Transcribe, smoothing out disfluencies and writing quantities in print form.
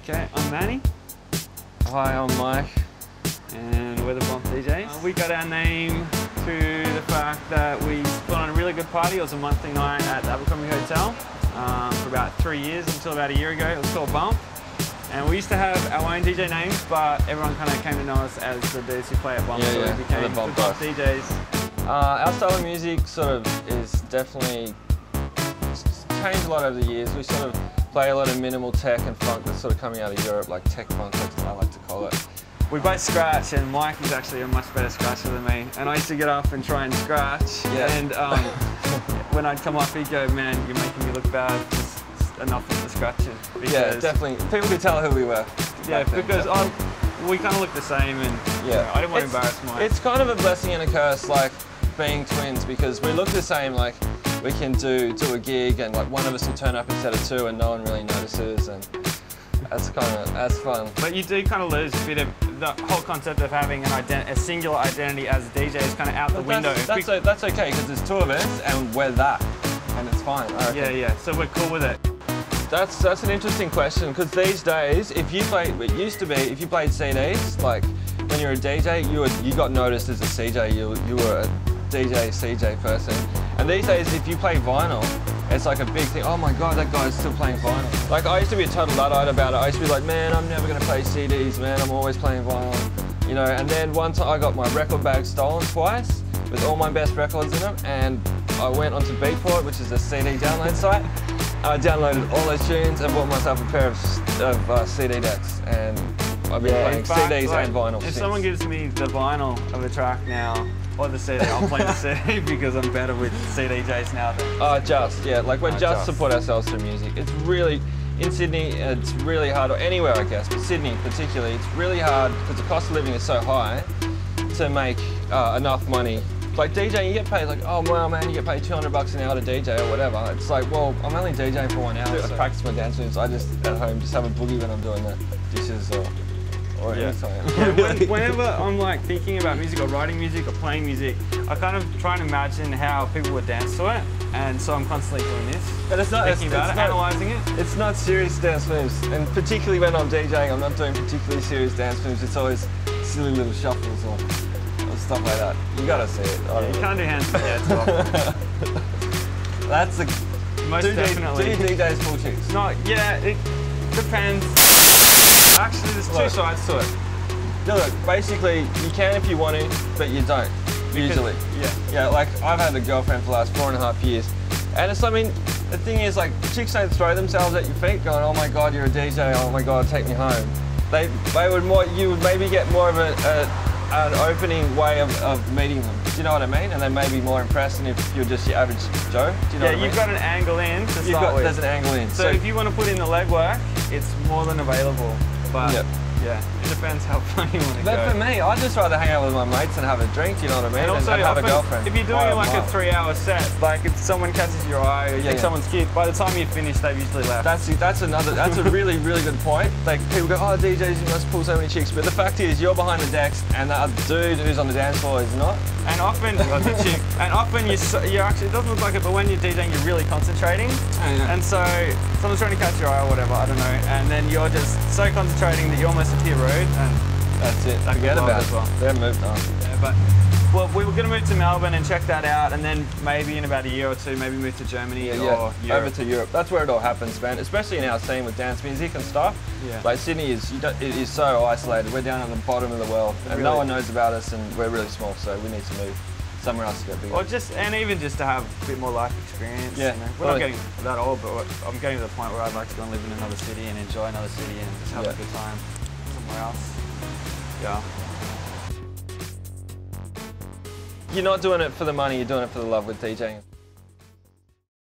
Okay, I'm Manny. Hi, I'm Mike. And we're the Bump DJs. We got our name through the fact that we put on a really good party. It was a monthly night at the Abercrombie Hotel for about 3 years, until about a year ago. It was called Bump. And we used to have our own DJ names, but everyone kind of came to know us as the dudes who play at Bump, so we became the Bump DJs. Our style of music sort of is definitely changed a lot over the years. We sort of play a lot of minimal tech and funk that's sort of coming out of Europe, like tech funk, I like to call it. We both scratch, and Mike is actually a much better scratcher than me. And I used to get up and try and scratch, and when I'd come off, he'd go, "Man, you're making me look bad. Just enough of the scratching." Yeah, definitely. People could tell who we were. Yeah, because we kind of look the same, and I didn't want to embarrass Mike. It's kind of a blessing and a curse, like being twins, because we look the same. Like we can do a gig, and like one of us will turn up instead of two, and no one really notices, and that's fun. But you do kind of lose a bit of the whole concept of having a singular identity as a DJ is kind of out the window. That's okay, because there's two of us, and we're that, and it's fine. Yeah. So we're cool with it. That's an interesting question, because these days, it used to be, if you played CDs, like when you were a DJ, you got noticed as a CJ. You were a DJ, CJ person. And these days, if you play vinyl, it's like a big thing. Oh my God, that guy's still playing vinyl. Like I used to be a total Luddite about it. I used to be like, man, I'm never gonna play CDs, man. I'm always playing vinyl, you know. And then one time I got my record bag stolen twice with all my best records in them, and I went onto Beatport, which is a CD download site. I downloaded all those tunes and bought myself a pair of CD decks, and I've been playing CDs and vinyl If since. someone gives me the vinyl of a track now, or the CD, I'll play the CD because I'm better with CDJs now than... Like we're just support ourselves through music. It's really, in Sydney, it's really hard, or anywhere I guess, but Sydney particularly, it's really hard because the cost of living is so high to make enough money. Like DJing, you get paid like, oh well man, you get paid $200 an hour to DJ or whatever. It's like, well, I'm only DJing for 1 hour. I practice my dance moves. I just, at home, just have a boogie when I'm doing the dishes or anything. Whenever I'm like thinking about music or writing music or playing music, I kind of try and imagine how people would dance to it, and so I'm constantly doing this. But it's not thinking about it, analysing it. It's not serious dance moves, and particularly when I'm DJing, I'm not doing particularly serious dance moves. It's always silly little shuffles or stuff like that. You gotta see it. You can't do hands, as well. That's the most definitely. Do DJs pull chicks? It depends. Actually, there's two sides to it. No, look, basically, you can if you want to, but you don't, usually. Yeah, like, I've had a girlfriend for the last 4.5 years, and it's, I mean, the thing is, like, chicks don't throw themselves at your feet going, oh my God, you're a DJ, oh my God, take me home. You would maybe get more of an opening way of meeting them. Do you know what I mean? And they may be more impressed than if you're just your average Joe. Do you know what I mean? You've got an angle in to start with. There's an angle in. So if you want to put in the legwork, it's more than available. But yeah, it depends how far you want to go. But for me, I'd just rather hang out with my mates and have a drink, you know what I mean? And also, have a girlfriend. If you're doing like a 3-hour set, like if someone catches your eye or you take someone's kid, by the time you finish, they've usually left. That's a really, really good point. Like people go, oh, DJs, you must pull so many chicks. But the fact is, you're behind the decks and the dude who's on the dance floor is not. And often, you're actually, it doesn't look like it, but when you're DJing, you're really concentrating. And so someone's trying to catch your eye or whatever, I don't know, and then you're just so concentrating that you almost appear rude, and that's it. Forget about it. Well. They've moved on. Yeah, but well, we were going to move to Melbourne and check that out, and then maybe in about a year or two, maybe move to Germany or Europe. Over to Europe. That's where it all happens, man. Especially in our scene with dance music and stuff. Yeah. Like Sydney is so isolated. We're down at the bottom of the world, and no one knows about us, and we're really small, so we need to move somewhere else to get bigger. Or even just to have a bit more life experience. Yeah. You know? We're not getting that old, but I'm getting to the point where I'd like to go and live in another city and enjoy another city and just have a good time somewhere else. Yeah. You're not doing it for the money, you're doing it for the love with DJing.